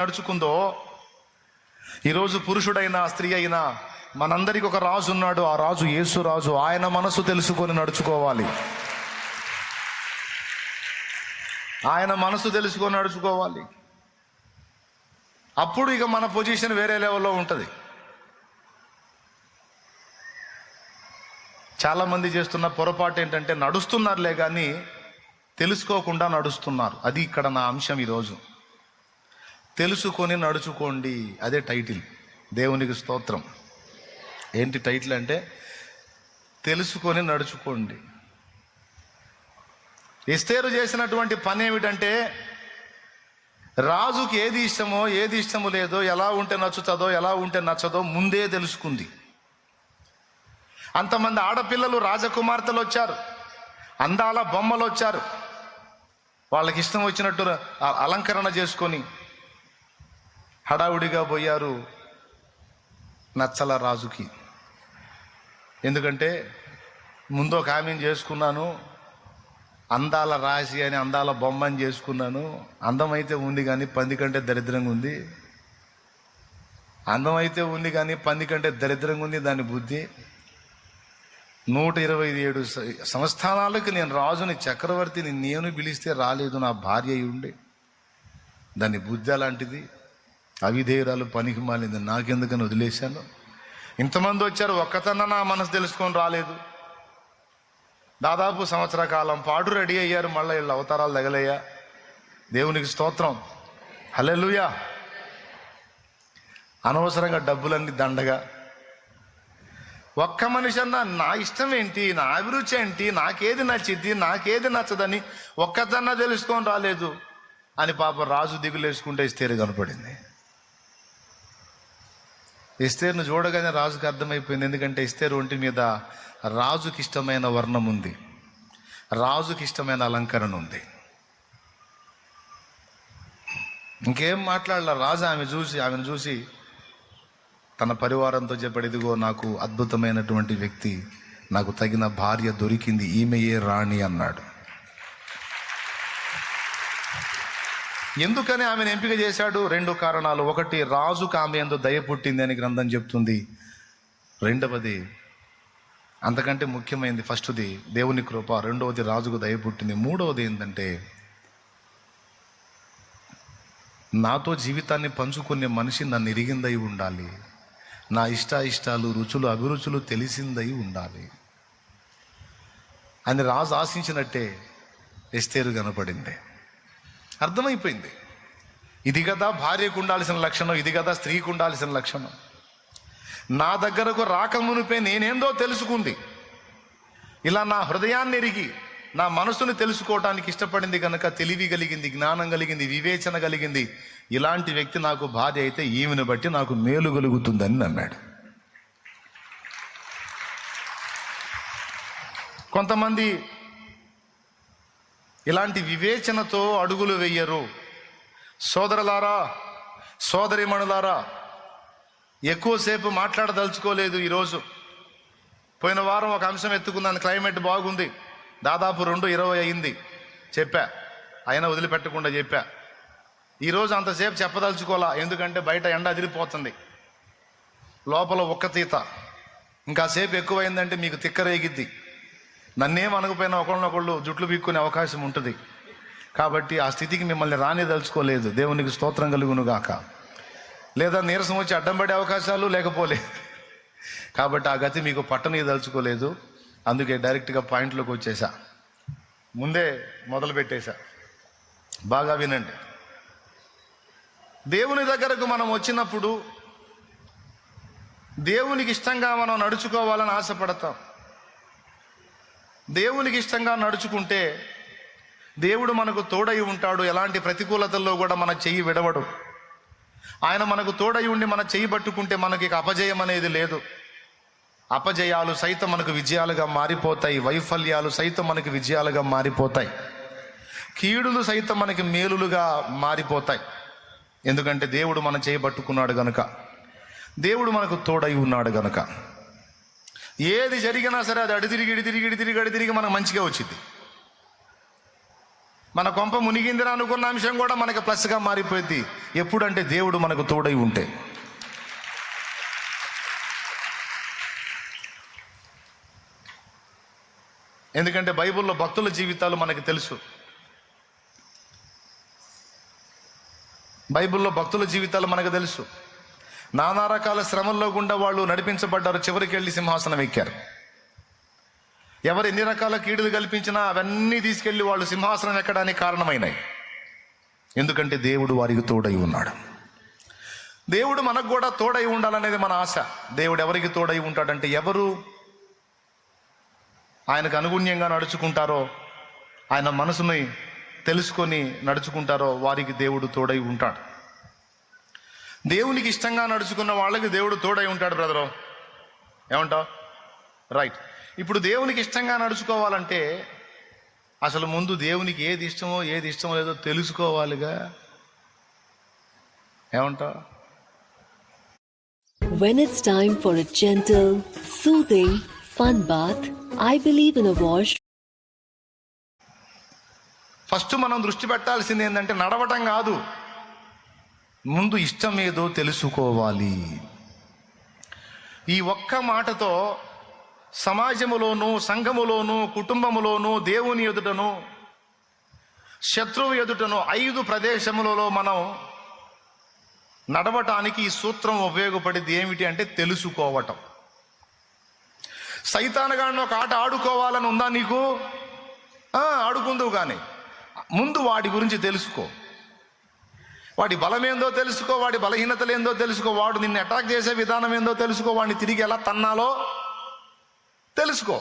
నడుచుకుందో, ఈరోజు పురుషుడైనా స్త్రీ అయినా మనందరికి ఒక రాజు ఉన్నాడు. ఆ రాజు యేసు రాజు. ఆయన మనసు తెలుసుకొని నడుచుకోవాలి. ఆయన మనసు తెలుసుకొని నడుచుకోవాలి. అప్పుడు ఇక మన పొజిషన్ వేరే లెవెల్లో ఉంటుంది. చాలామంది చేస్తున్న పొరపాటు ఏంటంటే నడుస్తున్నారులే కానీ తెలుసుకోకుండా నడుస్తున్నారు. అది ఇక్కడ నా అంశం ఈరోజు. తెలుసుకొని నడుచుకోండి, అదే టైటిల్. దేవునికి స్తోత్రం. ఏంటి టైటిల్ అంటే తెలుసుకొని నడుచుకోండి. ఎస్తేరు చేసినటువంటి పని ఏమిటంటే రాజుకి ఏది ఇష్టమో ఏది ఇష్టము లేదో, ఎలా ఉంటే నచ్చుతుందో ఎలా ఉంటే నచ్చదో ముందే తెలుసుకుంది. అంతమంది ఆడపిల్లలు రాజకుమార్తెలు వచ్చారు, అందాల బొమ్మలు వచ్చారు. వాళ్ళకి ఇష్టం వచ్చినట్టు అలంకరణ చేసుకొని హడావుడిగా పోయారు. నచ్చల రాజుకి. ఎందుకంటే ముందు ఒక ఆమెను చేసుకున్నాను, అందాల రాశి అని అందాల బొమ్మని చేసుకున్నాను. అందమైతే ఉంది కానీ పంది కంటే దరిద్రంగా ఉంది. అందమైతే ఉంది కానీ పంది కంటే దరిద్రంగా ఉంది దాని బుద్ధి. 127 సంస్థానాలకు నేను రాజుని, చక్రవర్తిని నేను పిలిస్తే రాలేదు. నా భార్య అయి ఉండే. దాని బుద్ధి అలాంటిది, అవిధేయురాలు, పనికి మాలింది. నాకెందుకని వదిలేశాను. ఇంతమంది వచ్చారు, ఒక్కతన్న నా మనసు తెలుసుకొని రాలేదు. దాదాపు సంవత్సర కాలం పాటు రెడీ అయ్యారు. మళ్ళీ వీళ్ళ అవతారాలు తగలయ్యా. దేవునికి స్తోత్రం, హల్లెలూయా. అనవసరంగా డబ్బులన్నీ దండగా. ఒక్క మనిషి అన్నా నా ఇష్టం ఏంటి, నా అభిరుచి ఏంటి, నాకేది నచ్చిద్ది, నాకేది నచ్చదని ఒక్కతన్నా తెలుసుకొని రాలేదు అని పాప రాజు దిగులేసుకుంటే ఎస్తేరు కనపడింది. ఎస్తేరును చూడగానే రాజుకి అర్థమైపోయింది. ఎందుకంటే ఎస్తేరు ఒంటి మీద రాజుకి ఇష్టమైన వర్ణం ఉంది, రాజుకి ఇష్టమైన అలంకరణ ఉంది. ఇంకేం మాట్లాడాల. రాజు ఆమెను చూసి తన పరివారంతో చెప్పాడు, ఇదిగో నాకు అద్భుతమైనటువంటి వ్యక్తి, నాకు తగిన భార్య దొరికింది, ఈమెయే రాణి అన్నాడు. ఎందుకని ఆమెను ఎంపిక చేశాడు? 2 కారణాలు. ఒకటి, రాజుకు ఆమె యందు దయ పుట్టింది అని గ్రంథం చెప్తుంది. రెండవది, అంతకంటే ముఖ్యమైనది, ఫస్ట్ది దేవుని కృప, రెండవది రాజుకు దయ పుట్టింది. మూడవది ఏంటంటే నాతో జీవితాన్ని పంచుకునే మనిషి నన్ను ఎరిగిందై ఉండాలి, నా ఇష్టాలు రుచులు అభిరుచులు తెలిసిందై ఉండాలి అని రాజు ఆశించినట్టే ఎస్తేరు కనపడింది. అర్థమైపోయింది, ఇది కదా భార్యకు ఉండాల్సిన లక్షణం, ఇది కదా స్త్రీకి ఉండాల్సిన లక్షణం. నా దగ్గరకు రాకమునిపే నేనేందో తెలుసుకుంది. ఇలా నా హృదయాన్ని ఎరిగి నా మనసుని తెలుసుకోవటానికి ఇష్టపడింది కనుక తెలివి కలిగింది, జ్ఞానం కలిగింది, వివేచన కలిగింది. ఇలాంటి వ్యక్తి నాకు భార్య అయితే ఈమెను బట్టి నాకు మేలు కలుగుతుందని నమ్మాడు. కొంతమంది ఇలాంటి వివేచనతో అడుగులు వెయ్యరు. సోదరులారా, సోదరీమణులారా, ఎక్కువసేపు మాట్లాడదలుచుకోలేదు ఈరోజు. పోయిన వారం ఒక అంశం ఎత్తుకున్నాను, క్లైమేట్ బాగుంది, దాదాపు 2:20 అయింది చెప్పా, అయినా వదిలిపెట్టకుండా చెప్పా. ఈరోజు అంతసేపు చెప్పదలుచుకోవాలా, ఎందుకంటే బయట ఎండ అదిరిపోతుంది, లోపల ఒక్కతీత. ఇంకాసేపు ఎక్కువైందంటే మీకు తిక్కరేగిద్ది. నన్నేం అనకపోయినా ఒకళ్ళనొకళ్ళు జుట్లు పీక్కునే అవకాశం ఉంటుంది. కాబట్టి ఆ స్థితికి మిమ్మల్ని రానిదలుచుకోలేదు. దేవునికి స్తోత్రం కలుగును గాక. లేదా నీరసం వచ్చి అడ్డం పడే అవకాశాలు లేకపోలే. కాబట్టి ఆ గతి మీకు పట్టని దలుచుకోలేదు. అందుకే డైరెక్ట్గా పాయింట్లోకి వచ్చేసా, ముందే మొదలు పెట్టేశా. బాగా వినండి. దేవుని దగ్గరకు మనం వచ్చినప్పుడు దేవునికి ఇష్టంగా మనం నడుచుకోవాలని ఆశపడతాం. దేవునికి ఇష్టంగా నడుచుకుంటే దేవుడు మనకు తోడై ఉంటాడు. ఎలాంటి ప్రతికూలతల్లో కూడా మన చెయ్యి విడవడు. ఆయన మనకు తోడై ఉండి మన చెయ్యి పట్టుకుంటే మనకి అపజయం అనేది లేదు. అపజయాలు సైతం మనకు విజయాలుగా మారిపోతాయి, వైఫల్యాలు సైతం మనకి విజయాలుగా మారిపోతాయి, కీడులు సైతం మనకి మేలులుగా మారిపోతాయి. ఎందుకంటే దేవుడు మన చేయి పట్టుకున్నాడు గనుక, దేవుడు మనకు తోడై ఉన్నాడు గనుక. ఏది జరిగినా సరే అది అడితిరిగి మనకు మంచిగా వచ్చింది. మన కొంప మునిగిందిరా అనుకున్న అంశం కూడా మనకు ప్లస్గా మారిపోయింది. ఎప్పుడంటే దేవుడు మనకు తోడై ఉంటే. ఎందుకంటే బైబిల్లో భక్తుల జీవితాలు మనకు తెలుసు. బైబిల్లో భక్తుల జీవితాలు మనకు తెలుసు. నానా రకాల శ్రమల్లో గుండా వాళ్ళు నడిపించబడ్డారు, చివరికి వెళ్ళి సింహాసనం ఎక్కారు. ఎవరు ఎన్ని రకాల కీడులు కల్పించినా అవన్నీ తీసుకెళ్లి వాళ్ళు సింహాసనం ఎక్కడానికి కారణమైనాయి. ఎందుకంటే దేవుడు వారికి తోడై ఉన్నాడు. దేవుడు మనకు కూడా తోడై ఉండాలనేది మన ఆశ. దేవుడు ఎవరికి తోడై ఉంటాడంటే, ఎవరు ఆయనకు అనుగుణ్యంగా నడుచుకుంటారో, ఆయన మనసుని తెలుసుకొని నడుచుకుంటారో వారికి దేవుడు తోడై ఉంటాడు. దేవునికి ఇష్టంగా నడుచుకున్న వాళ్ళకి దేవుడు తోడై ఉంటాడు. బ్రదరు ఏమంటావు? రైట్. ఇప్పుడు దేవునికి ఇష్టంగా నడుచుకోవాలంటే అసలు ముందు దేవునికి ఏది ఇష్టమో ఏది ఇష్టమో లేదో తెలుసుకోవాలిగా. ఏమంటావు? When it's time for a gentle, soothing, fun bath, I believe in a wash. First మనం దృష్టి పెట్టాల్సింది ఏంటంటే నడవటం కాదు, ముందు ఇష్టం ఏదో తెలుసుకోవాలి. ఈ ఒక్క మాటతో సమాజములోను, సంఘములోను, కుటుంబములోను, దేవుని ఎదుటను, శత్రువు ఎదుటను 5 ప్రదేశములలో మనం నడవటానికి ఈ సూత్రం ఉపయోగపడింది. ఏమిటి అంటే తెలుసుకోవటం. సైతానుగాడిని ఒక ఆట ఆడుకోవాలని ఉందా నీకు? ఆడుకుందువు, కానీ ముందు వాడి గురించి తెలుసుకో. వాడి బలం ఏందో తెలుసుకో, వాడి బలహీనతలు ఏందో తెలుసుకో, వాడు నిన్ను అటాక్ చేసే విధానం ఏందో తెలుసుకో, వాడిని తిరిగి ఎలా తన్నాలో తెలుసుకో.